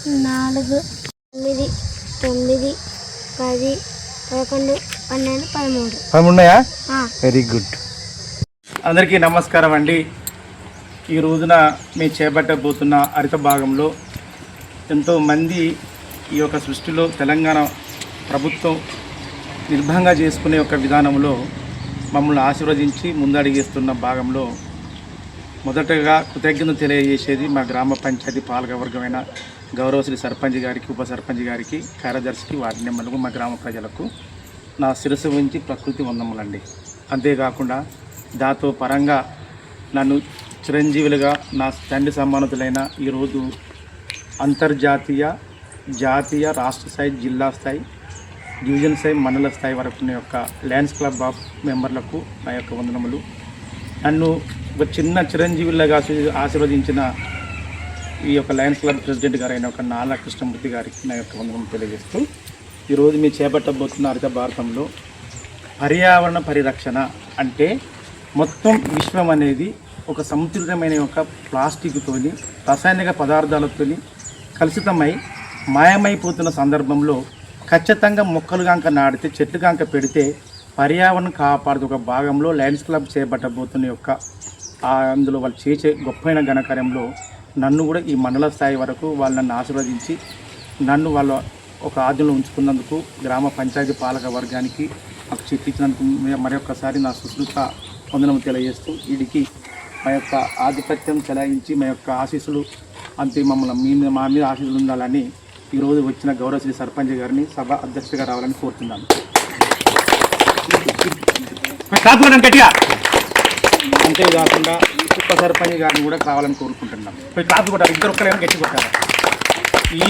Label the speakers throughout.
Speaker 1: 4, 8, 9, 10, 11, 12, 13.
Speaker 2: 13 ఉన్నాయా? Very good. అందరికీ నమస్కారం అండి. ఈ రోజున మేము చేపట్టబోతున్న హరిత భాగంలో ఎంతోమంది ఈ యొక్క సృష్టిలో తెలంగాణ ప్రభుత్వం నిర్భంగా చేసుకునే ఒక విధానంలో మమ్మల్ని ఆశీర్వదించి ముందడిగేస్తున్న భాగంలో మొదటగా కృతజ్ఞతలు తెలియజేసేది మా గ్రామ పంచాయతీ పాలకవర్గమైన గౌరవశ్రీ సర్పంచ్ గారికి, ఉప సర్పంచ్ గారికి, కార్యదర్శికి, వార్డు మెంబర్లకు, మా గ్రామ ప్రజలకు నా శిరస్సు ఉంచి ప్రకృతి వందములండి. అంతేకాకుండా దాంతో పరంగా నన్ను చిరంజీవులుగా నా తండ్రి సమానతులైన ఈరోజు అంతర్జాతీయ, జాతీయ, రాష్ట్ర స్థాయి, జిల్లా స్థాయి, డివిజన్ స్థాయి, మండల స్థాయి వరకు ఉన్న యొక్క లయన్స్ క్లబ్ ఆఫ్ మెంబర్లకు నా యొక్క వందనములు. నన్ను ఒక చిన్న చిరంజీవులుగా ఆశీర్వదించిన ఈ యొక్క లయన్స్ క్లబ్ ప్రెసిడెంట్ గారు అయిన ఒక నాలా కృష్ణమూర్తి గారికి నా యొక్క వందనం తెలియజేస్తూ ఈరోజు మీరు చేపట్టబోతున్న హరిత భారతంలో పర్యావరణ పరిరక్షణ అంటే మొత్తం విశ్వం అనేది ఒక సముద్రమైన ఒక ప్లాస్టిక్తోని, రసాయనిక పదార్థాలతోని కలుషితమై మాయమైపోతున్న సందర్భంలో ఖచ్చితంగా మొక్కలు కాంక నాటితే, చెట్లు కాంక పెడితే పర్యావరణం కాపాడుతూ ఒక భాగంలో లయన్స్ క్లబ్ చేపట్టబోతున్న యొక్క అందులో వాళ్ళు చేసే గొప్పైన ఘనకార్యంలో నన్ను కూడా ఈ మండల స్థాయి వరకు వాళ్ళు నన్ను ఆశీర్వదించి నన్ను వాళ్ళ ఒక ఆధ్యంలో ఉంచుకున్నందుకు గ్రామ పంచాయతీ పాలక వర్గానికి నాకు చెప్పించినందుకు మరొకసారి నా సుశ్రుత వందనం తెలియజేస్తూ వీడికి మా యొక్క ఆధిపత్యం చెలాయించి మా యొక్క ఆశీస్సులు అంతే మమ్మల్ని మా మీద ఆశీస్సులు ఉండాలని ఈరోజు వచ్చిన గౌరవశ్రీ సర్పంచ్ గారిని సభ అధ్యక్షుడిగా రావాలని కోరుతున్నాను. గట్టిగా అంతేకాకుండా ఉప సర్పంచ్ గారిని కూడా కావాలని కోరుకుంటున్నాం. క్లాస్ కూడా ఇద్దరు ఒక్కరేమో గట్టి కొట్టారు. ఈ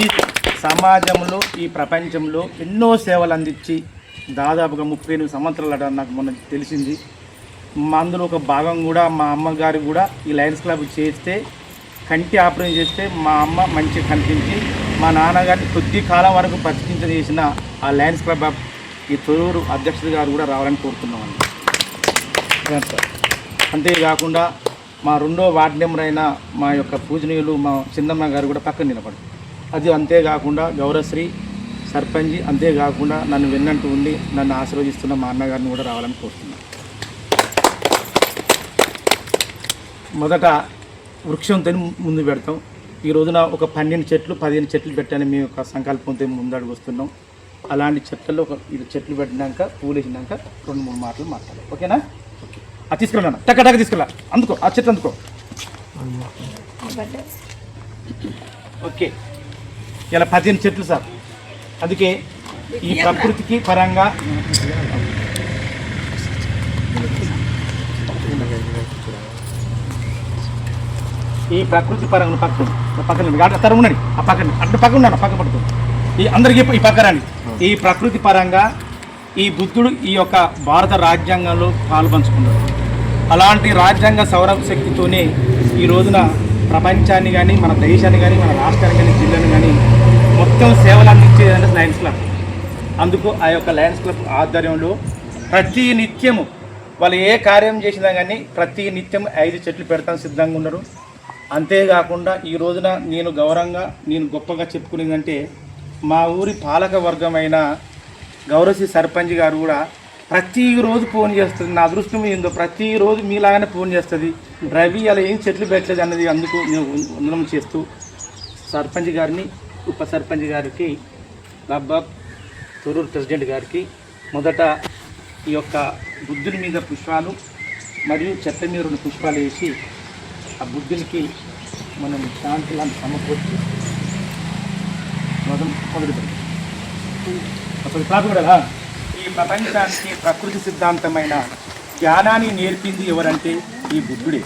Speaker 2: సమాజంలో, ఈ ప్రపంచంలో ఎన్నో సేవలు అందించి దాదాపుగా 38 సంవత్సరాలు నాకు మొన్న తెలిసింది. అందులో ఒక భాగం కూడా మా అమ్మగారు కూడా ఈ లయన్స్ క్లబ్ చేస్తే, కంటి ఆపరేషన్ చేస్తే మా అమ్మ మంచిగా కనిపించి మా నాన్నగారిని కొద్ది కాలం వరకు చేసిన ఆ లయన్స్ క్లబ్ ఆఫ్ ఈ తొరూరు అధ్యక్షుడు గారు కూడా రావాలని కోరుతున్నామండి. అంతేకాకుండా మా 2వ వార్డు మెంబర్ అయిన మా యొక్క పూజనీయులు మా చిన్నమ్మ గారు కూడా పక్కన నిలబడి అది. అంతేకాకుండా గౌరవశ్రీ సర్పంచ్, అంతేకాకుండా నన్ను వెన్నంటూ ఉండి నన్ను ఆశీర్వదిస్తున్న మా అన్నగారిని కూడా రావాలని కోరుతున్నాను. మొదట వృక్షంతో ముందు పెడతాం. ఈ రోజున ఒక 12 చెట్లు 15 చెట్లు పెట్టాలని మేము ఒక సంకల్పంతో ముందడుగు వస్తున్నాం. అలాంటి చెట్లలో ఒక 2 చెట్లు పెట్టినాక, పూలు వేసినాక 2-3 మాటలు మాట్లాడాలి. ఓకేనా? అది తీసుకెళ్ళాను, టక్క తీసుకెళ్ళా. అందుకో ఆ చెట్లు అందుకో. ఓకే, ఇలా 15 చెట్లు సార్. అందుకే ఈ ప్రకృతికి పరంగా పక్కన తరం ఉన్నది. ఆ పక్కన అటు పక్కన ఉన్నాను, పక్క పడుతుంది. ఈ అందరికీ ఈ పక్కరాని ఈ ప్రకృతి పరంగా ఈ బుద్ధుడు ఈ యొక్క భారత రాజ్యాంగంలో పాల్పంచుకున్నాడు. అలాంటి రాజ్యాంగ సౌరశక్తితోనే ఈ రోజున ప్రపంచాన్ని కానీ, మన దేశాన్ని కానీ, మన రాష్ట్రాన్ని కానీ, జిల్లాను కానీ మొత్తం సేవలు అందించేదంటే లయన్స్ క్లబ్. అందుకు ఆ యొక్క లయన్స్ క్లబ్ ఆధ్వర్యంలో ప్రతి నిత్యము వాళ్ళు ఏ కార్యం చేసినా కానీ ప్రతి నిత్యం 5 చెట్లు పెడతాను సిద్ధంగా ఉన్నారు. అంతేకాకుండా ఈ రోజున నేను గొప్పగా చెప్పుకునేదంటే మా ఊరి పాలక వర్గమైన గౌరవశ్రీ సర్పంచ్ గారు కూడా ప్రతిరోజు ఫోన్ చేస్తుంది. నా అదృష్టం ఏందో ప్రతిరోజు మీలాగానే ఫోన్ చేస్తుంది. రవి అలా ఏం చెట్లు పెట్టలేదు అన్నది. అందుకు నేను వందనం చేస్తూ సర్పంచ్ గారిని, ఉప సర్పంచ్ గారికి, క్లబ్ ఆఫ్ తొరూరు ప్రెసిడెంట్ గారికి మొదట ఈ యొక్క బుద్ధుని మీద పుష్పాలు మరియు చెట్ల మీద 2 పుష్పాలు వేసి ఆ బుద్ధునికి మనం శాంతి లాంటి సమకూర్చి మొదలు పెడతాం. అసలు క్లాస్ కూడా ఈ ప్రపంచానికి ప్రకృతి సిద్ధాంతమైన జ్ఞానాన్ని నేర్పింది ఎవరంటే ఈ బుద్ధుడే.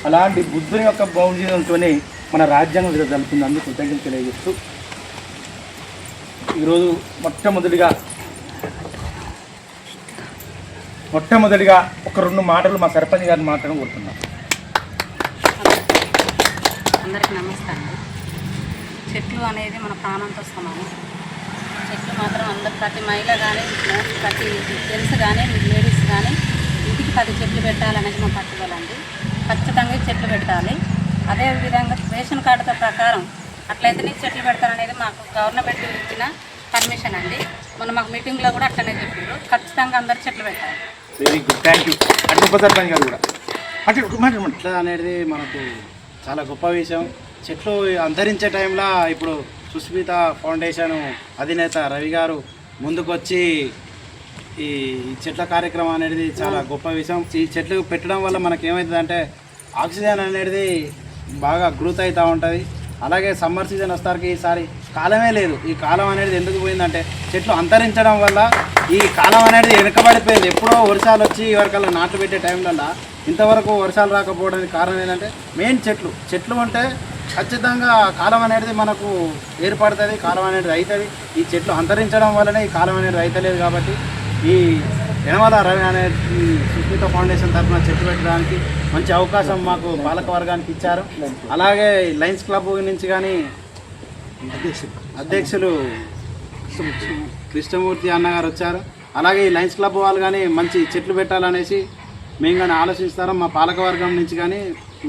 Speaker 2: అలాంటి బుద్ధుని యొక్క బౌంజీనంతోనే మన రాజ్యాంగం జరుగుతుంది. అందుకు కృతజ్ఞతలు తెలియజేస్తూ ఈరోజు మొట్టమొదటిగా ఒక 2 మాటలు మా సర్పంచ్ గారిని మాట్లాడడం కోరుతున్నాం.
Speaker 3: అందరికీ నమస్కారం. చెట్లు అనేది మన ప్రాణంతో సమానం. చెట్లు మాత్రం ప్రతి మహిళ కానీ, ప్రతి జెంట్స్ కానీ, లేడీస్ కానీ ఇంటికి 10 చెట్లు పెట్టాలనేది మా పట్టుదల అండి. ఖచ్చితంగా చెట్లు పెట్టాలి. అదేవిధంగా రేషన్ కార్డుతో ప్రకారం అట్లయితేనే చెట్లు పెడతారనేది మాకు గవర్నమెంట్ ఇచ్చిన పర్మిషన్ అండి. మొన్న మాకు మీటింగ్లో కూడా అట్లనే చెప్పారు, ఖచ్చితంగా అందరు చెట్లు పెట్టాలి.
Speaker 2: Very good, thank you. అటు ఉప సర్పంచ్ గారు కూడా
Speaker 4: చెట్లు అనేది మనకు చాలా గొప్ప విషయం. చెట్లు అంతరించే టైంలో ఇప్పుడు సుస్మిత ఫౌండేషన్ అధినేత రవి గారు ముందుకొచ్చి ఈ చెట్ల కార్యక్రమం అనేది చాలా గొప్ప విషయం. ఈ చెట్లు పెట్టడం వల్ల మనకి ఏమవుతుందంటే ఆక్సిజన్ అనేది బాగా గ్రోత్ అవుతూ ఉంటుంది. అలాగే సమ్మర్ సీజన్ వస్తానికి ఈసారి కాలమే లేదు. ఈ కాలం అనేది ఎందుకు పోయిందంటే చెట్లు అంతరించడం వల్ల ఈ కాలం అనేది వెనుకబడిపోయింది. ఎప్పుడో వర్షాలు వచ్చి ఎవరికల్లా నాట్లు పెట్టే టైంలలో ఇంతవరకు వర్షాలు రాకపోవడానికి కారణం ఏంటంటే మెయిన్ చెట్లు ఉంటే ఖచ్చితంగా కాలం అనేది మనకు ఏర్పడుతుంది, కాలం అనేది అవుతుంది. ఈ చెట్లు అంతరించడం వల్లనే ఈ కాలం అనేది అవుతలేదు. కాబట్టి ఈ యనమల రవి అనే సుస్మిత ఫౌండేషన్ తరఫున చెట్లు పెట్టడానికి మంచి అవకాశం మాకు పాలక వర్గానికి ఇచ్చారు. అలాగే లయన్స్ క్లబ్ నుంచి కానీ అధ్యక్షులు కృష్ణమూర్తి అన్నగారు వచ్చారు. అలాగే ఈ లయన్స్ క్లబ్ వాళ్ళు కానీ మంచి చెట్లు పెట్టాలనేసి మేము కానీ ఆలోచిస్తాం. మా పాలక వర్గం నుంచి కానీ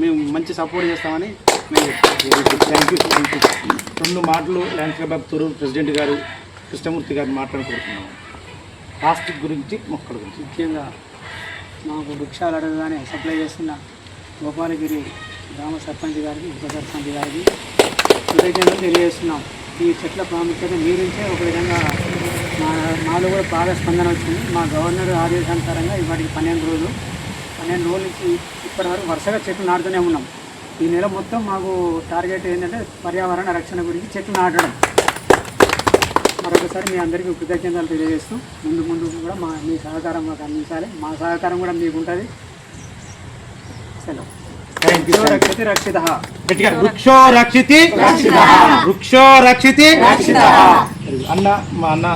Speaker 4: మేము మంచి సపోర్ట్ చేస్తామని మేము
Speaker 2: థ్యాంక్ యూ. రెండు మాటలు lions club of Torrur president గారు కృష్ణమూర్తి గారు మాట్లాడుకుంటున్నాము. ప్లాస్టిక్ గురించి, మొక్కల గురించి.
Speaker 5: ముఖ్యంగా మాకు వృక్షాలు అడగగానే సప్లై చేస్తున్న గోపాలగిరి గ్రామ సర్పంచ్ గారికి, ఉప సర్పంచ్ గారికి కృతజ్ఞతలు తెలియజేస్తున్నాం. ఈ చెట్ల ప్రాముఖ్యత మీ నుంచే ఒక విధంగా మాలో కూడా బాగా స్పందన వచ్చింది. మా గవర్నర్ ఆదేశానుసారంగా ఇవాటికి 12 రోజుల నుంచి ఇప్పటివరకు వరుసగా చెట్లు నాటుతూనే ఉన్నాం. ఈ నెల మొత్తం మాకు టార్గెట్ ఏంటంటే పర్యావరణ రక్షణ గురించి చెట్లు నాటడం. మరొకసారి మీ అందరికీ కృతజ్ఞతలు తెలియజేస్తూ ముందు కూడా మీ సహకారం మాకు అందించాలి. మా సహకారం కూడా మీకు ఉంటుంది. సెలవు.
Speaker 2: అన్న మా అన్న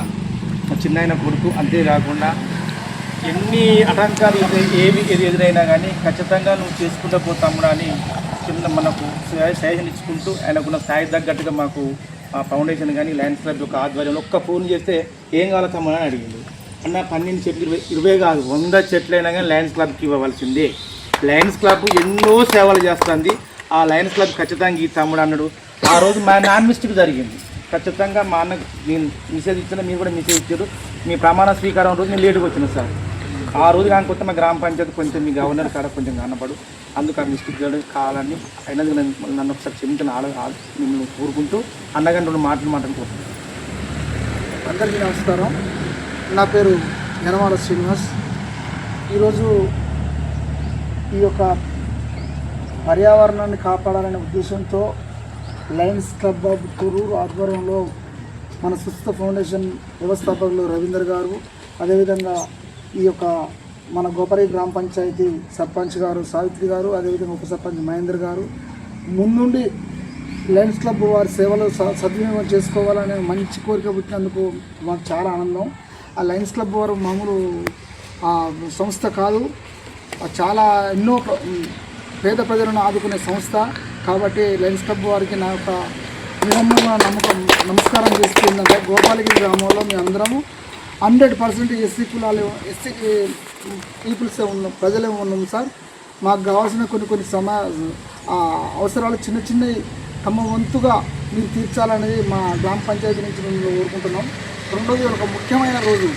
Speaker 2: మా చిన్న కొడుకు. అంతేకాకుండా ఎన్ని ఆటంకాలు ఏవి ఎదురైనా కానీ ఖచ్చితంగా నువ్వు చేసుకుంటూ పోతాము అని చిన్న మనకు సజెషన్ ఇచ్చుకుంటూ ఆయనకున్న స్థాయి తగ్గట్టుగా మాకు ఆ ఫౌండేషన్ కానీ లయన్స్ క్లబ్ యొక్క ఆధ్వర్యంలో ఒక్క ఫోన్ చేస్తే ఏం కావాలో తమ్మని అడిగింది. అన్న 12 చెట్లు 20 కాదు 100 చెట్లైనా కానీ లయన్స్ క్లబ్కి ఇవ్వవలసిందే. లయన్స్ క్లబ్ ఎన్నో సేవలు చేస్తుంది. ఆ లయన్స్ క్లబ్ ఖచ్చితంగా ఈ తమ్ముడు అన్నాడు. ఆ రోజు మా నాన్ మిస్టేక్ జరిగింది. ఖచ్చితంగా మా అన్నకు నేను మెసేజ్ ఇచ్చిన, మీరు కూడా మెసేజ్ ఇచ్చారు. మీ ప్రమాణ స్వీకారం రోజు నేను లేటుగా వచ్చిన సార్. ఆ రోజు కాకపోతే మా గ్రామ పంచాయతీ కొంచెం మీ గవర్నర్ కాడ కొంచెం కనపడు, అందుకు ఆ మిస్టేక్ కావాలని అయినది నన్ను ఒకసారి క్షమించిన మిమ్మల్ని కోరుకుంటూ అన్నగారు 2 మాటలు మాట్లాడుకుంటున్నాను.
Speaker 6: అందరికీ నమస్కారం. నా పేరు యనమల శ్రీనివాస్. ఈరోజు ఈ యొక్క పర్యావరణాన్ని కాపాడాలనే ఉద్దేశంతో లయన్స్ క్లబ్ ఆఫ్ తొర్రూరు ఆధ్వర్యంలో మన సుస్థ ఫౌండేషన్ వ్యవస్థాపకులు రవీందర్ గారు, అదేవిధంగా ఈ యొక్క మన గోపరి గ్రామ పంచాయతీ సర్పంచ్ గారు సావిత్రి గారు, అదేవిధంగా ఉప సర్పంచ్ మహేందర్ గారు ముందుండి లయన్స్ క్లబ్ వారి సేవలు సద్వినియోగం చేసుకోవాలనే మంచి కోరిక పుట్టినందుకు మాకు చాలా ఆనందం. ఆ లయన్స్ క్లబ్ వారు మామూలు సంస్థ కాదు, చాలా ఎన్నో పేద ప్రజలను ఆదుకునే సంస్థ. కాబట్టి లయన్స్ క్లబ్ వారికి నా యొక్క వినమ్రమైన నమస్కారం చేస్తుందంటే గోపాలగిరి గ్రామంలో మేము అందరము 100% ఎస్సీ కులాలు ఎస్సీ పీపుల్సే ఉన్నాం, ప్రజలే ఉన్నాం సార్. మాకు కావాల్సిన కొన్ని అవసరాలు చిన్నవి తమ వంతుగా మీరు తీర్చాలనేది మా గ్రామ పంచాయతీ నుంచి మేము కోరుకుంటున్నాం. రెండోది ఒక ముఖ్యమైన రోజు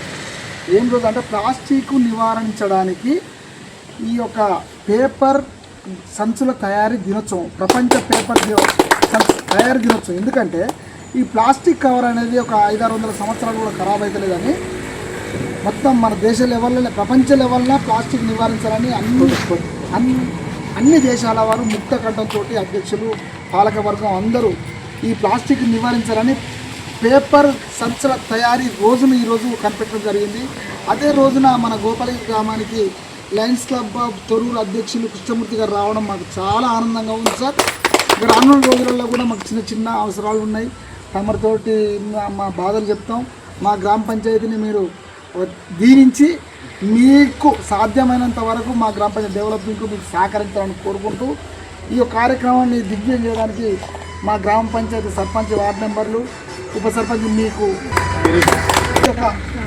Speaker 6: ఏం రోజు అంటే ప్లాస్టిక్ నివారించడానికి ఈ యొక్క పేపర్ సంచుల తయారీ దినోత్సవం, ప్రపంచ పేపర్ తయారీ దినోత్సవం. ఎందుకంటే ఈ ప్లాస్టిక్ కవర్ అనేది ఒక 500-600 సంవత్సరాలు కూడా ఖరాబ్ అవుతలేదని మొత్తం మన దేశ లెవెల్లో ప్రపంచ లెవెల్లో ప్లాస్టిక్ నివారించాలని అన్ని దేశాల వారు ముక్త కంఠంతో అధ్యక్షులు పాలకవర్గం అందరూ ఈ ప్లాస్టిక్ నివారించాలని పేపర్ సంచుల తయారీ రోజును ఈరోజు కనిపెట్టడం జరిగింది. అదే రోజున మన గోపాలగిరి గ్రామానికి లయన్స్ క్లబ్ ఆఫ్ తొర్రూరు అధ్యక్షులు కృష్ణమూర్తి గారు రావడం మాకు చాలా ఆనందంగా ఉంది సార్. ఇక్కడ రానున్న రోజులలో కూడా మాకు చిన్న అవసరాలు ఉన్నాయి. తమరితోటి మా బాధలు చెప్తాం. మా గ్రామ పంచాయతీని మీరు దీవించి మీకు సాధ్యమైనంత వరకు మా గ్రామ పంచాయతీ డెవలప్మెంట్కు మీకు సహకరించాలని కోరుకుంటూ ఈ కార్యక్రమాన్ని దిగ్విజయం చేయడానికి మా గ్రామ పంచాయతీ సర్పంచ్, వార్డు మెంబర్లు, ఉప సర్పంచ్ మీకు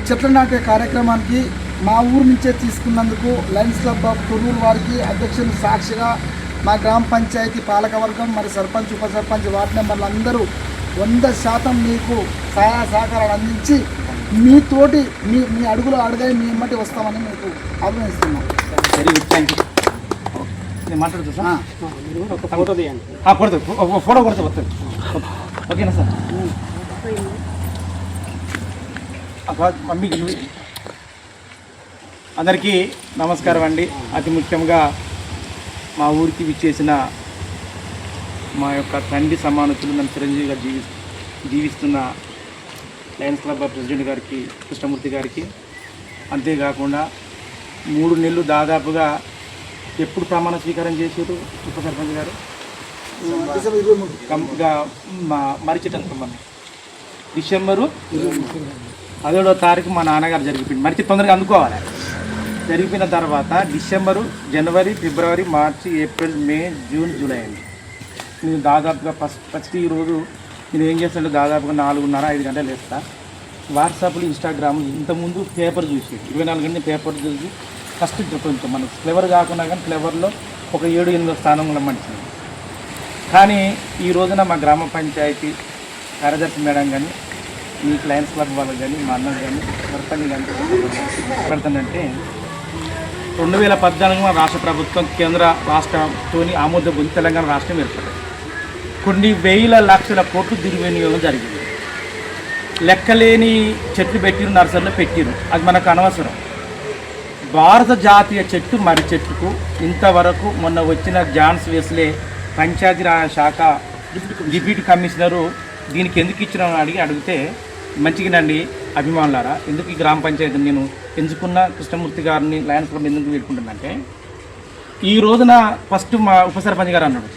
Speaker 6: చెట్లు నాటే కార్యక్రమానికి మా ఊరు నుంచే తీసుకున్నందుకు లయన్స్ క్లబ్ ఆఫ్ తొర్రూరు వారికి అధ్యక్షులు సాక్షిగా మా గ్రామ పంచాయతీ పాలకవర్గం మరి సర్పంచ్ ఉప సర్పంచ్ వార్డు మెంబర్లు అందరూ 100% మీకు సహాయ సహకారాలు అందించి మీతోటి మీ అడుగులు అడుగాయి మీ ఎమ్మటి వస్తామని మీకు అభినందిస్తున్నాం.
Speaker 2: Very good, thank you. నేను మాట్లాడుతా సార్,
Speaker 5: ఒక ఫోటో తీయండి.
Speaker 2: ఫోటో కొడితే వస్తుంది. ఓకేనా సార్? మమ్మీకి అందరికీ నమస్కారం అండి. అతి ముఖ్యంగా మా ఊరికి విచ్చేసిన మా యొక్క తండ్రి సమానతులు నన్ను చిరంజీవిగా జీవిస్తున్న లయన్స్ క్లబ్ ప్రెసిడెంట్ గారికి, కృష్ణమూర్తి గారికి, అంతేకాకుండా 3 నెలలు దాదాపుగా ఎప్పుడు ప్రమాణ స్వీకారం చేశారు ఉప సర్పంచ్ గారు? మరిచిట డిసెంబరు 17వ తారీఖు మా నాన్నగారు జరిగిపోయింది. మరిచి తొందరగా అందుకోవాలి. జరిగిపోయిన తర్వాత డిసెంబరు, జనవరి, ఫిబ్రవరి, మార్చి, ఏప్రిల్, మే, జూన్, జూలై అండి. నేను దాదాపుగా ఫస్ట్ ఈరోజు నేను ఏం చేస్తానంటే దాదాపుగా 4:30-5 గంటలు వేస్తా. వాట్సాప్లు, ఇన్స్టాగ్రామ్, ఇంతకుముందు పేపర్ చూసి 24 గంటలు పేపర్ చూసి ఫస్ట్ కొంచెం మనకు ఫ్లేవర్ కాకుండా కానీ ఫ్లేవర్లో ఒక 7-8 స్థానంలో మంచిది. కానీ ఈ రోజున మా గ్రామ పంచాయతీ కార్యదర్శి మేడం కానీ, మీ లయన్స్ క్లబ్ వాళ్ళు కానీ, మా అన్నలు కానీ, సర్పంచ్ కానీ పెడతానంటే 2014 రాష్ట్ర ప్రభుత్వం కేంద్ర రాష్ట్రంతో ఆమోదం పొంది తెలంగాణ రాష్ట్రం ఏర్పడింది. కొన్ని వేల లక్షల కోట్లు దుర్వినియోగం జరిగింది. లెక్కలేని చెట్లు పెట్టిరు, నర్సరీలో పెట్టిరు, అది మనకు అనవసరం. భారత జాతీయ చెట్టు మర్రి చెట్టుకు ఇంతవరకు మొన్న వచ్చిన జాన్స్ వెస్లే పంచాయతీరాజ్ శాఖ డిప్యూటీ కమిషనరు దీనికి ఎందుకు ఇచ్చినామని అడిగితే మంచిగానండి అభిమానులారా, ఎందుకు ఈ గ్రామ పంచాయతీ నేను ఎంచుకున్న కృష్ణమూర్తి గారిని లయన్స్ క్లబ్ ఎందుకు పెట్టుకుంటానంటే, ఈ రోజున ఫస్ట్ మా ఉప సర్పంచ్ గారు అన్నాడు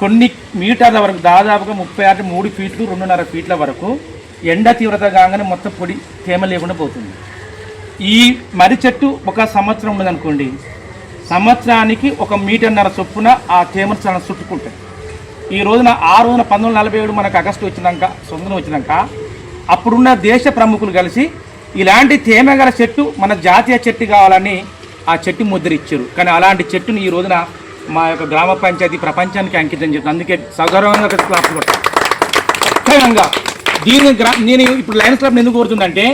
Speaker 2: కొన్ని మీటర్ల వరకు దాదాపుగా 3 ఫీట్లు 2.5 ఫీట్ల వరకు ఎండ తీవ్రత కాగానే మొత్తం పొడి తేమ లేకుండా పోతుంది. ఈ మర్రి చెట్టు ఒక సంవత్సరం ఉన్నదనుకోండి, సంవత్సరానికి 1.5 మీటర్ చొప్పున ఆ తేమను చాలా చుట్టుకుంటుంది. ఈ రోజున 1947 మనకు ఆగస్టు వచ్చినాక స్వతంత్రం వచ్చినాక అప్పుడున్న దేశ ప్రముఖులు కలిసి ఇలాంటి తేమ గల చెట్టు మన జాతీయ చెట్టు కావాలని ఆ చెట్టు ముద్ర ఇచ్చారు. కానీ అలాంటి చెట్టుని ఈ రోజున మా యొక్క గ్రామ పంచాయతీ ప్రపంచానికి అంకితం చేస్తుంది. అందుకే సగౌరవంగా క్లాప్స్ కొట్టాను. ఖచ్చితంగా నేను ఇప్పుడు లయన్స్ క్లబ్ ఎందుకు కోరుతుందంటే,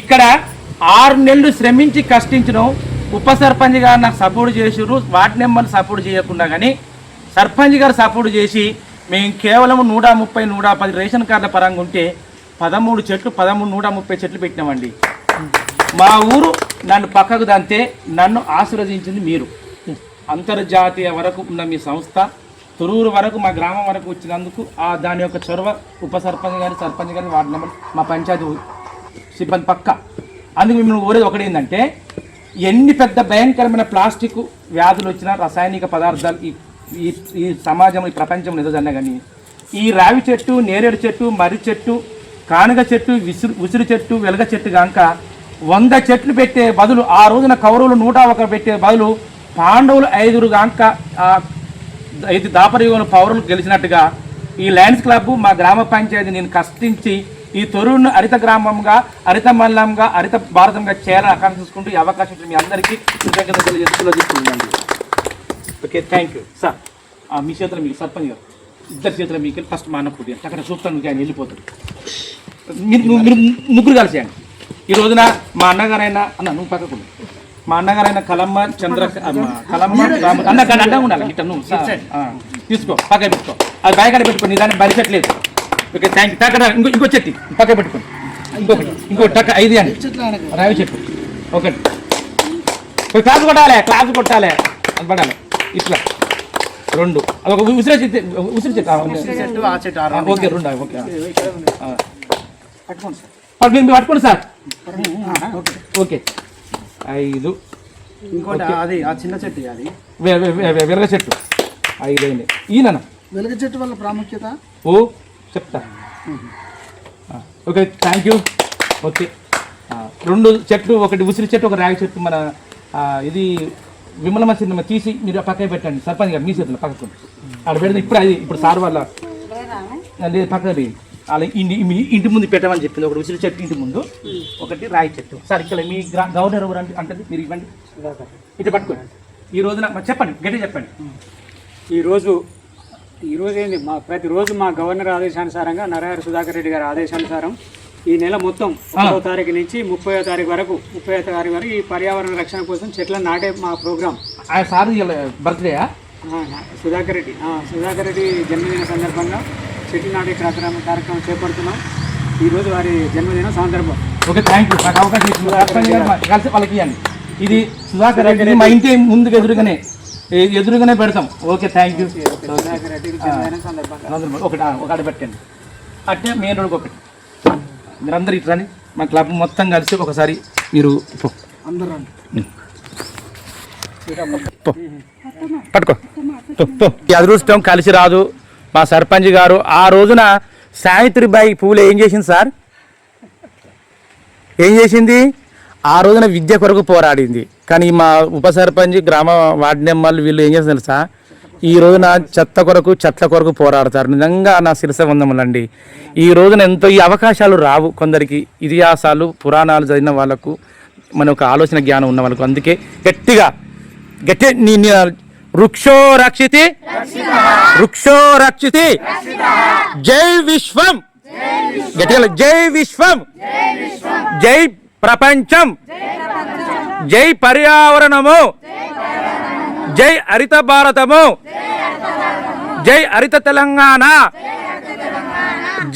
Speaker 2: ఇక్కడ 6 నెలలు శ్రమించి కష్టించిన ఉప సర్పంచ్ గారు నాకు సపోర్ట్ చేసారు, వార్డు మెంబర్ని సపోర్ట్ చేయకుండా కానీ సర్పంచ్ గారు సపోర్ట్ చేసి మేము కేవలం 130-110 రేషన్ కార్డుల పరంగా ఉంటే 13 చెట్లు 130 చెట్లు పెట్టినామండి. మా ఊరు నన్ను పక్కకు దంతే నన్ను ఆశీర్వదించింది మీరు. అంతర్జాతీయ వరకు ఉన్న మీ సంస్థ తొరూరు వరకు మా గ్రామం వరకు వచ్చినందుకు దాని యొక్క చొరవ ఉప సర్పంచ్ గారి, సర్పంచ్ గారి, వార్డు మెంబర్, మా పంచాయతీ సిబ్బంది పక్క. అందుకు మిమ్మల్ని కోరేది ఒకటి ఏంటంటే, ఎన్ని పెద్ద భయంకరమైన ప్లాస్టిక్ వ్యాధులు వచ్చినా, రసాయనిక పదార్థాలు ఈ సమాజం, ఈ ప్రపంచంలో ఎదుగుదన్నా కానీ ఈ రావి చెట్టు, నేరేడు చెట్టు, మర్రి చెట్టు, కానుగ చెట్టు, ఉసిరి చెట్టు, వెలగ చెట్టు కాక 100 చెట్లు పెట్టే బదులు, ఆ రోజున కౌరవులు 101 పెట్టే బదులు పాండవులు 5 కాక 5 దాపరయుగంలో పౌరులు గెలిచినట్టుగా ఈ లయన్స్ క్లబ్ మా గ్రామ పంచాయతీ నేను కష్టించి ఈ తొరూరును హరిత గ్రామంగా, హరిత మండలంగా, హరిత భారతంగా చేయాలని ఆకాంక్షించుకుంటూ ఈ అవకాశం మీ అందరికీ కృతజ్ఞతలు తెలియజేస్తున్నాను. Okay, thank you sir. మీ చేతులు మీకు సర్పంచ్ గారు, 2 చేతులు మీకు ఫస్ట్ మా అన్న పూర్తి అక్కడ చూస్తాను, మీకు ఆయన వెళ్ళిపోతాడు. మీరు ముగ్గురు కలిసేయండి. ఈ రోజున మా అన్నగారైనా నువ్వు పక్కకు, మా అన్నగారైన కలమ్మ కలమ్మ అడ్డంగా ఉండాలి ఇట్లా నువ్వు తీసుకో, పక్క పెట్టుకో, అది బయట పెట్టుకో, నీ దాన్ని బలిపెట్టలేదు. Okay, thank you. అక్కడ ఇంకో చెట్టు పక్క పెట్టుకోండి, ఇంకోటి టక్క 5 అండి రావి చెట్టు. ఒకటి క్లాస్ కొట్టాలి అది పడాలి ఇట్లా 2. అదొక ఉసిరి చెట్టు ఓకే 2 ఓకే పట్టుకోండి సార్. ఓకే 5.
Speaker 4: ఇంకోటి అది ఆ చిన్న చెట్టు, అది
Speaker 2: వెలగ చెట్టు 5 అయింది. ఈయన
Speaker 6: వెలగ చెట్టు వల్ల ప్రాముఖ్యత
Speaker 2: చెప్తా. Okay, thank you. ఓకే, 2 చెట్లు, ఒకటి ఉసిరి చెట్టు, ఒక రాగి చెట్టు. మన ఇది విమలమ్మ సినిమా తీసి మీరు పక్కన పెట్టండి. సర్పంచ్ గారు మీ చేతుల్లో పక్కకు అక్కడ పెడితే ఇప్పుడు సార్ వాళ్ళ లేదు పక్కన అలా ఇంటి ముందు పెట్టమని చెప్పింది. ఒకటి ఉసిరి చెట్టు ఇంటి ముందు, ఒకటి రాయి చెట్టు. సార్ ఇక్కడ మీ గవర్నర్ ఎవరు అంటే మీరు ఇవ్వండి, ఇట్లా పట్టుకోండి. ఈ రోజున చెప్పండి, గట్టి చెప్పండి.
Speaker 5: ఈరోజు ఏంది ప్రతిరోజు మా గవర్నర్ ఆదేశానుసారంగా నరహరి సుధాకర్ రెడ్డి గారి ఆదేశానుసారం ఈ నెల మొత్తం 1వ తారీఖు నుంచి 30వ తారీఖు వరకు ఈ పర్యావరణ రక్షణ కోసం చెట్లను నాటే మా ప్రోగ్రాం.
Speaker 2: బర్త్డేయా
Speaker 5: సుధాకర్ రెడ్డి జన్మదిన సందర్భంగా చెట్లు నాటే కార్యక్రమం చేపడుతున్నాం. ఈరోజు వారి జన్మదిన సందర్భం.
Speaker 2: Okay, thank you. నాకు అవకాశం ఇచ్చింది కలిసి వాళ్ళకి ఇవ్వండి. ఇది సుధాకర్ రెడ్డి మా ఇంటి ముందుకు ఎదురుగానే పెడతాం. Okay, thank you.
Speaker 5: Sudhakar Reddy జన్మదిన సందర్భంగా
Speaker 2: ఒకటి పెట్టండి. అట్టే మెయిన్ రోడ్కి ఒకటి. మీరందరూ ఇట్లా రండి. మా క్లబ్ మొత్తం కలిసి ఒకసారి మీరు
Speaker 6: అందరూ
Speaker 2: పట్టుకో. ఈ అదృష్టం కలిసి రాదు. మా సర్పంచ్ గారు ఆ రోజున సావిత్రిబాయి పువ్వులు ఏం చేసింది సార్? ఏం చేసింది? ఆ రోజున విద్య కొరకు పోరాడింది. కానీ మా ఉప సర్పంచ్ గ్రామ వార్డు నెంబర్లు వీళ్ళు ఏం చేస్తారు తెలుసా? ఈ రోజున చెట్ల కొరకు పోరాడతారు. నిజంగా నా శిరస వందములండి. ఈ రోజున ఎంతో ఈ అవకాశాలు రావు కొందరికి. ఇతిహాసాలు పురాణాలు చదివిన వాళ్ళకు, మన ఒక ఆలోచన జ్ఞానం ఉన్న వాళ్ళకు. అందుకే గట్టి వృక్షో రక్షితి జై విశ్వం, గట్టిగా జై విశ్వం, జై ప్రపంచం, జై పర్యావరణము, జై హరిత భారతము, జై హరిత తెలంగాణ,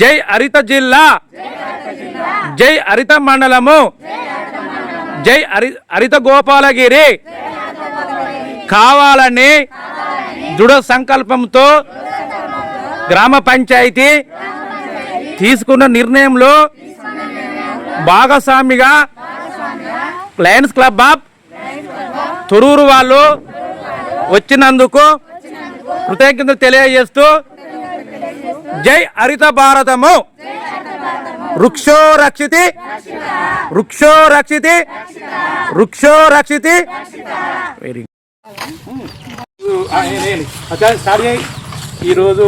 Speaker 2: జై హరిత జిల్లా, జై హరిత మండలము, జై హరిత గోపాలగిరి కావాలని దృఢ సంకల్పంతో గ్రామ పంచాయతీ తీసుకున్న నిర్ణయంలో భాగస్వామిగా లయన్స్ క్లబ్ ఆఫ్ తొర్రూరు వాళ్ళు వచ్చినందుకు కృతజ్ఞతలు తెలియజేస్తూ జై హరిత భారతము, వృక్షో రక్షితి, వృక్షో రక్షితి, వృక్షో రక్షితి. వెరీ ఈరోజు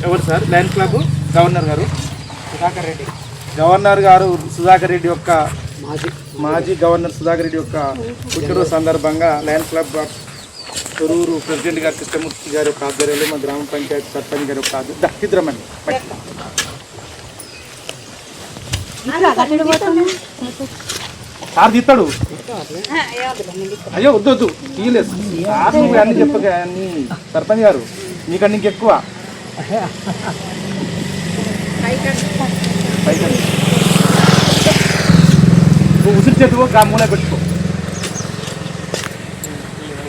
Speaker 2: ఎవరు సార్? లయన్స్ క్లబ్ గవర్నర్ గారు సుధాకర్ రెడ్డి యొక్క మాజీ గవర్నర్ సుధాకర్ రెడ్డి యొక్క పుట్టినరోజు సందర్భంగా లయన్స్ క్లబ్ తొర్రూరు ప్రెసిడెంట్ గారు కృష్ణమూర్తి గారి యొక్క ఆధ్వర్యంలో మా గ్రామ పంచాయతీ సర్పంచ్ గారి యొక్క చిత్రమని సార్ తీస్తాడు. అయ్యో వద్దు తీయలేదు సార్, నువ్వు అన్నీ చెప్పగా అన్ని సర్పంచ్ గారు నీకన్నా ఇంకెక్కువ నువ్వు ఉసిరి చెట్టు మూల పెట్టుకో.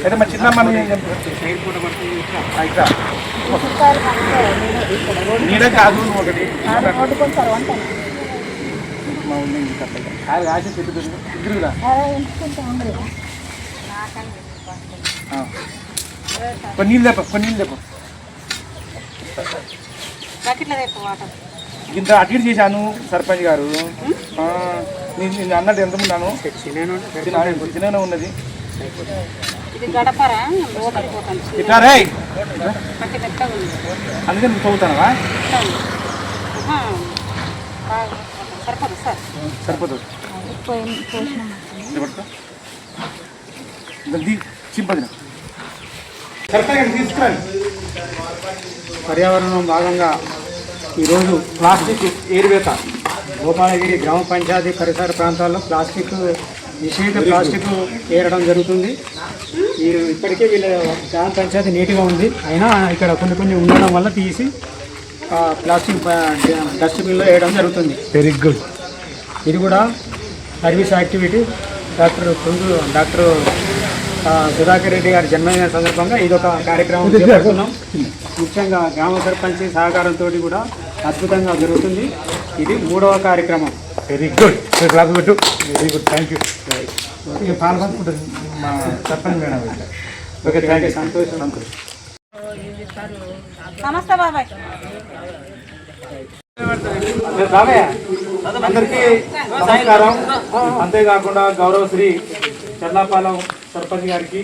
Speaker 2: అయితే మా చిన్నమ్మ నీడ కాదు ఒకటి ఆశ పెట్టుకుంది ఇద్దరుగా కొన్ని నీళ్ళు లేప ఇంత అటు ఇటు చేశాను సర్పంచ్ గారు. నేను అన్నట్టు ఎంత ఉన్నాను చిన్న ఉన్నది ఇట్లా రే అందుకని నువ్వు చదువుతానవా? సరిపోదు చింపది
Speaker 5: పర్యావరణం భాగంగా ఈరోజు ప్లాస్టిక్ ఏరివేత గోపాలగిరి గ్రామ పంచాయతీ పరిసర ప్రాంతాల్లో నిషేధ ప్లాస్టిక్ ఏరడం జరుగుతుంది. ఇప్పటికే వీళ్ళ గ్రామ పంచాయతీ నీట్గా ఉంది, అయినా ఇక్కడ కొన్ని ఉండడం వల్ల తీసి ప్లాస్టిక్ డస్ట్బిన్లో వేయడం జరుగుతుంది.
Speaker 2: Very good.
Speaker 5: ఇది కూడా service activity. Doctor Sudhakar Reddy గారి జన్మదిన సందర్భంగా ఇదొక కార్యక్రమం చేపడుతున్నాం. ముఖ్యంగా గ్రామ సర్పంచ్ సహకారంతో కూడా అద్భుతంగా జరుగుతుంది. ఇది 3వ కార్యక్రమం.
Speaker 2: Very good. Very good, thank you. పాల్గొనుకుంటుంది మా sarpanch madam. Okay, thank you. సంతోషం.
Speaker 3: నమస్తే బాబాయ్.
Speaker 2: అందరికీ నమస్కారం. అంతేకాకుండా గౌరవశ్రీ చర్లాపాలెం సర్పంచ్ గారికి,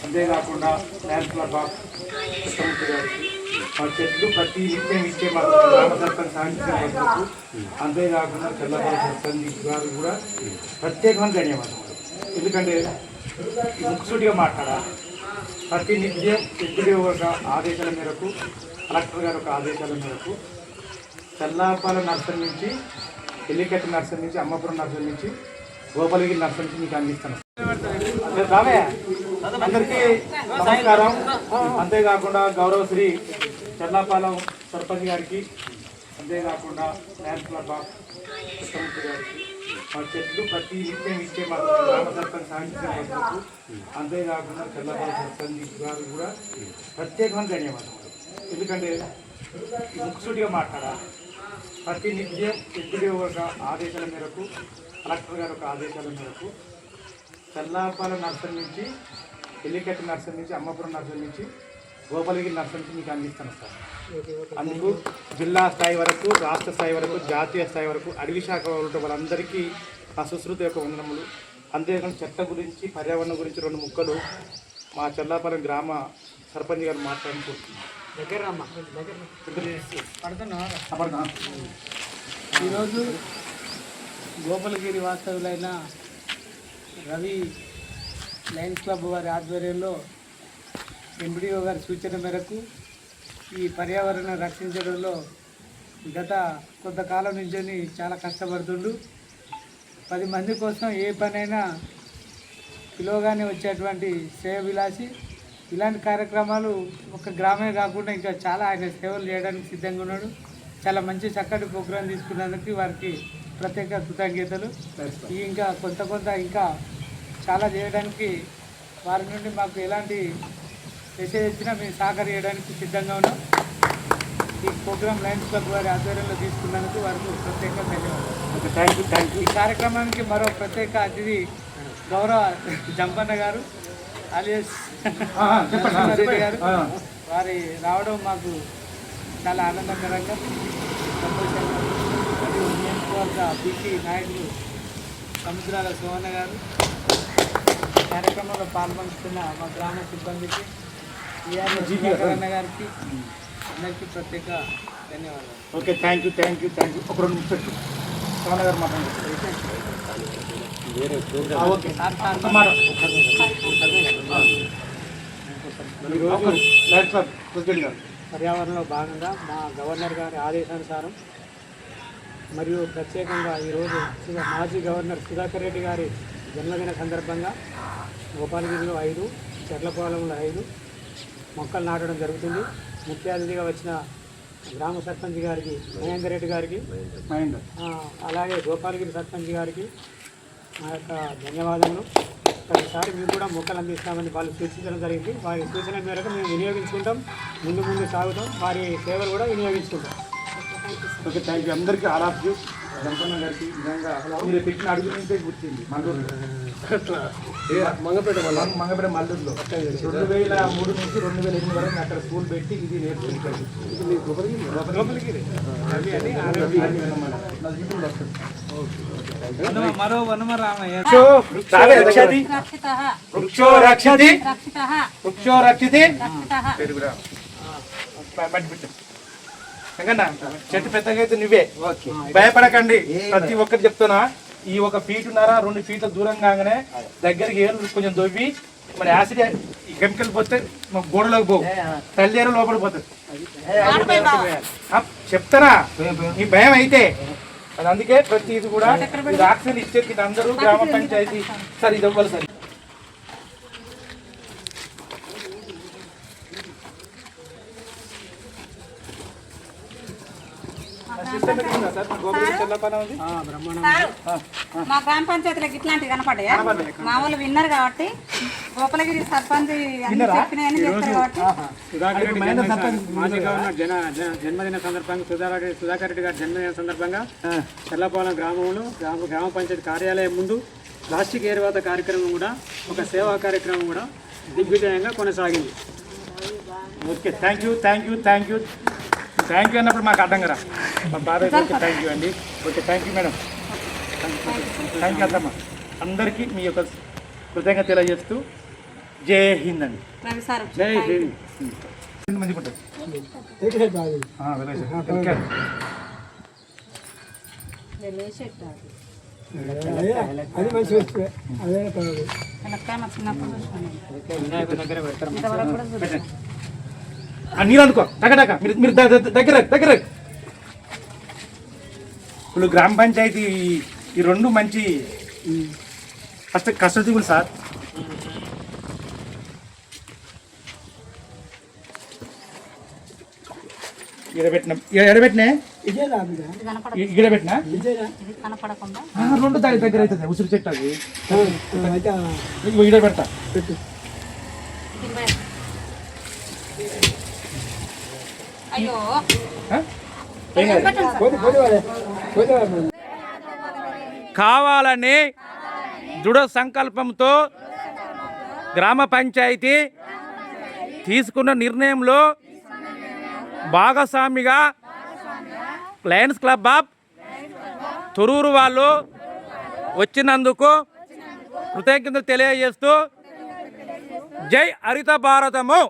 Speaker 2: అంతేకాకుండా లయన్స్ క్లబ్ ఆఫ్ కృష్ణమూర్తి గారికి, మా చెట్లు ప్రతి నిత్యం ఇచ్చే మా గ్రామ సర్పంచ్ సాధించినందుకు, అంతేకాకుండా చర్లాపాలెం సర్పంచ్ గారు కూడా ప్రత్యేకమైన ధన్యవాదాలు. ఎందుకంటే ముక్కుసూటిగా మాట్లాడాలి. ప్రతినిత్యం ఎంపీడీఓ యొక్క ఆదేశాల మేరకు, కలెక్టర్ గారి యొక్క ఆదేశాల మేరకు చల్లాపాల నర్సరీ నుంచి, ఎల్లికట్ట నర్సరీ నుంచి, అమ్మపురం నర్సరీ నుంచి, గోపాలగిరి నర్సరీ నుంచి మీకు అందిస్తాను. అందరికీ నమస్కారం. అంతేకాకుండా గౌరవ శ్రీ చల్లాపాలెం సర్పంచ్ గారికి, అంతేకాకుండా ల్యాండ్ క్లబ్ ఆఫ్ కృష్ణమూర్తి గారికి, మా చెట్లు ప్రతి నిత్యం ఇచ్చే మా గ్రామ సర్పంచ్ సాంఘిక, అంతేకాకుండా చల్లాపాలెం సర్పంచ్ గారు కూడా ప్రత్యేకమైన ధన్యవాదాలు. ఎందుకంటే ముక్కుసూటిగా మాట్లాడాలి. ప్రతి నిత్యం ఎంపీడీఓ యొక్క ఆదేశాల మేరకు, కలెక్టర్ గారి యొక్క ఆదేశాల మేరకు చల్లాపాలెం నర్సరీ నుంచి, ఎల్లికట్ట నర్సరీ నుంచి, అమ్మపురం నర్సరీ నుంచి, గోపాలగిరి నర్సరీ నుంచి మీకు అందిస్తాను సార్. అందుకు జిల్లా స్థాయి వరకు, రాష్ట్ర స్థాయి వరకు, జాతీయ స్థాయి వరకు అడవి శాఖ వాళ్ళందరికీ నా సుశ్రుత యొక్క వందనములు. అంతేకాకుండా చెట్ల గురించి, పర్యావరణం గురించి 2 ముక్కలు మా చల్లాపాలెం గ్రామ సర్పంచ్ గారు మాట్లాడుకుంటున్నాను.
Speaker 5: ఈరోజు గోపాలగిరి వాస్తవులైన రవి లయన్స్ క్లబ్ వారి ఆధ్వర్యంలో ఎంపీడీఓ గారి సూచన మేరకు ఈ పర్యావరణం రక్షించడంలో గత కొంతకాలం నుంచి చాలా కష్టపడుతుండు. 10 మంది కోసం ఏ పనైనా పిలువగానే వచ్చేటువంటి శ్రేయభిలాషి. ఇలాంటి కార్యక్రమాలు ఒక గ్రామే కాకుండా ఇంకా చాలా ఆయన సేవలు చేయడానికి సిద్ధంగా ఉన్నాడు. చాలా మంచి చక్కటి ప్రోగ్రాం తీసుకున్నందుకు వారికి ప్రత్యేక కృతజ్ఞతలు. ఇంకా కొంత ఇంకా చాలా చేయడానికి వారి నుండి మాకు ఎలాంటి మెసేజ్ వచ్చినా మేము సహకరించడానికి సిద్ధంగా ఉన్నాం. ఈ ప్రోగ్రాం లయన్స్ క్లబ్ వారి ఆధ్వర్యంలో తీసుకున్నందుకు వారికి ప్రత్యేక ధన్యవాదాలు. ఈ కార్యక్రమానికి మరో ప్రత్యేక అతిథి గౌరవ జంపన్న గారు అలియస్ రెడ్డి గారు వారి రావడం మాకు చాలా ఆనందకరంగా, సంతోషంగా. మరియు నియోజకవర్గ బీసీ నాయకులు సముద్రాల సోమన్న గారు, కార్యక్రమంలో పాల్పంచుతున్న మా గ్రామ సిబ్బందికి, అన్న గారికి అందరికీ ప్రత్యేక ధన్యవాదాలు.
Speaker 2: Okay, thank you. ఒక 2 నిమిషాలు సోమన్న గారు మాట్లాడండి.
Speaker 5: పర్యావరణంలో భాగంగా మా గవర్నర్ గారి ఆదేశానుసారం మరియు ప్రత్యేకంగా ఈరోజు మాజీ గవర్నర్ సుధాకర్ రెడ్డి గారి జన్మదిన సందర్భంగా గోపాలగిరిలో 5, చెర్లపాలెంలో 5 మొక్కలు నాటడం జరుగుతుంది. ముఖ్య అతిథిగా వచ్చిన గ్రామ సర్పంచ్ గారికి, మహేందర్ రెడ్డి గారికి, అలాగే గోపాలగిరి సర్పంచ్ గారికి మా యొక్క ధన్యవాదాలు. ప్రతిసారి మేము కూడా మొక్కలు అందిస్తామని వాళ్ళు సూచించడం జరిగింది. వారి సూచన మేరకు మేము వినియోగించుకుంటాం, ముందు సాగుతాం, వారి సేవలు కూడా వినియోగించుకుంటాం.
Speaker 2: Okay, thank you. అందరికీ ఆల్ ఆఫ్ యూ. జంపన్న గారికి నిజంగా మీరు పెట్టిన అడుగు నుంచే గుర్తింది మంగపేట మల్లూరులో 2003 నుంచి 2008 వరకు అక్కడ స్కూల్ పెట్టి ఇది నేర్చుకుంటారు.
Speaker 5: మరో వనమరామయ్య
Speaker 2: వృక్షో రక్షతి వృక్షో రక్షితి. చెట్టు పెద్దగా అయితే నువ్వే భయపడకండి. ప్రతి ఒక్కరు చెప్తున్నా, ఈ 1 ఫీట్ ఉన్నారా 2 ఫీట్ల దూరం కాగానే దగ్గరికి ఏళ్ళు కొంచెం దొవ్వి, మరి యాసిడ్ ఈ కెమికల్ పోతే గోడలోకి పోవు, తల్లి లోపల పోతుంది. చెప్తారా ఈ భయం అయితే అది. అందుకే ప్రతి ఇది కూడా ఆక్సిజన్ ఇచ్చేది అందరూ గ్రామ పంచాయతీ సార్ ఇది ఇవ్వాలి సార్.
Speaker 3: మా గ్రామ పంచాయతీలకు ఇట్లాంటివి కనపడ్డాయా? మా వాళ్ళు విన్నారు కాబట్టి గోపాలగిరి సర్పంచ్ చెప్పినాయని చెప్తారు కాబట్టి.
Speaker 5: మాజీ గవర్నర్ జన్మదిన సందర్భంగా సుధాకర్ రెడ్డి గారి జన్మదిన సందర్భంగా చెర్లపాలెం గ్రామంలో గ్రామ పంచాయతీ కార్యాలయం ముందు ప్లాస్టిక్ ఏరువాత కార్యక్రమం కూడా, ఒక సేవా కార్యక్రమం కూడా దిగ్విజయంగా కొనసాగింది.
Speaker 2: ఓకే, థ్యాంక్ యూ అన్నప్పుడు మాకు అర్థం కదా మా బాబాయ్. ఓకే, థ్యాంక్ యూ అండి. Okay, thank you madam. Thank you అద్దమ్మా. అందరికీ మీ యొక్క కృతజ్ఞత తెలియజేస్తూ జై హింద్ అండి.
Speaker 5: జై హింద్.
Speaker 2: మంచిగా ఉంటుంది.
Speaker 5: అది మంచి వస్తువే, అదే పర్వాలేదు.
Speaker 3: ఎలక్కాయ మా చిన్నప్పుడు చూసినాను.
Speaker 5: వినాయకుడి దగ్గర పెడతారు.
Speaker 3: ఇంతవరకు కూడా చూడలేదు.
Speaker 2: నీళ్ళు అందుకో టక మీరు మీరు దగ్గర ఇప్పుడు గ్రామ పంచాయతీ ఈ రెండు మంచి కష్టజీవులు సార్. ఎడబెట్టినా
Speaker 5: ఇదేనా బిడ్డ?
Speaker 3: ఇది కనపడ
Speaker 2: గిడబెట్టినా
Speaker 5: ఇదేనా?
Speaker 3: ఇది కనపడకుండా
Speaker 2: రెండు దగ్గర అవుతుంది ఉసిరి చెట్టు అది
Speaker 5: అయితే
Speaker 2: ఈడ పెడతా
Speaker 5: పెట్టు.
Speaker 3: కింద. అయ్యో
Speaker 5: పోతే పోతే
Speaker 2: కావాలని దృఢ సంకల్పంతో గ్రామ పంచాయతీ తీసుకున్న నిర్ణయంలో భాగస్వామిగా లయన్స్ క్లబ్ ఆఫ్ తొర్రూరు వాళ్ళు వచ్చినందుకు కృతజ్ఞతలు తెలియజేస్తూ జై హరిత భారతము,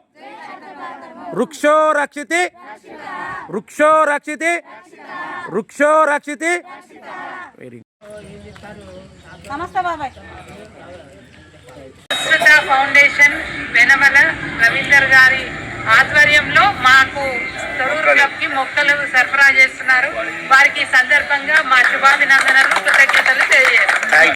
Speaker 2: వృక్షో రక్షితి వృక్షో రక్షితి వృక్షో రక్షితి. వెరీ
Speaker 3: నమస్తే బాబాయ్.
Speaker 7: సుస్మిత ఫౌండేషన్ వెనమల రవీందర్ గారి ఆధ్వర్యంలో మాకు తొర్రూరు క్లబ్కి మొక్కలు సరఫరా చేస్తున్నారు. వారికి సందర్భంగా మా శుభాభినందనలు, కృతజ్ఞతలు తెలియజేస్తున్నాం.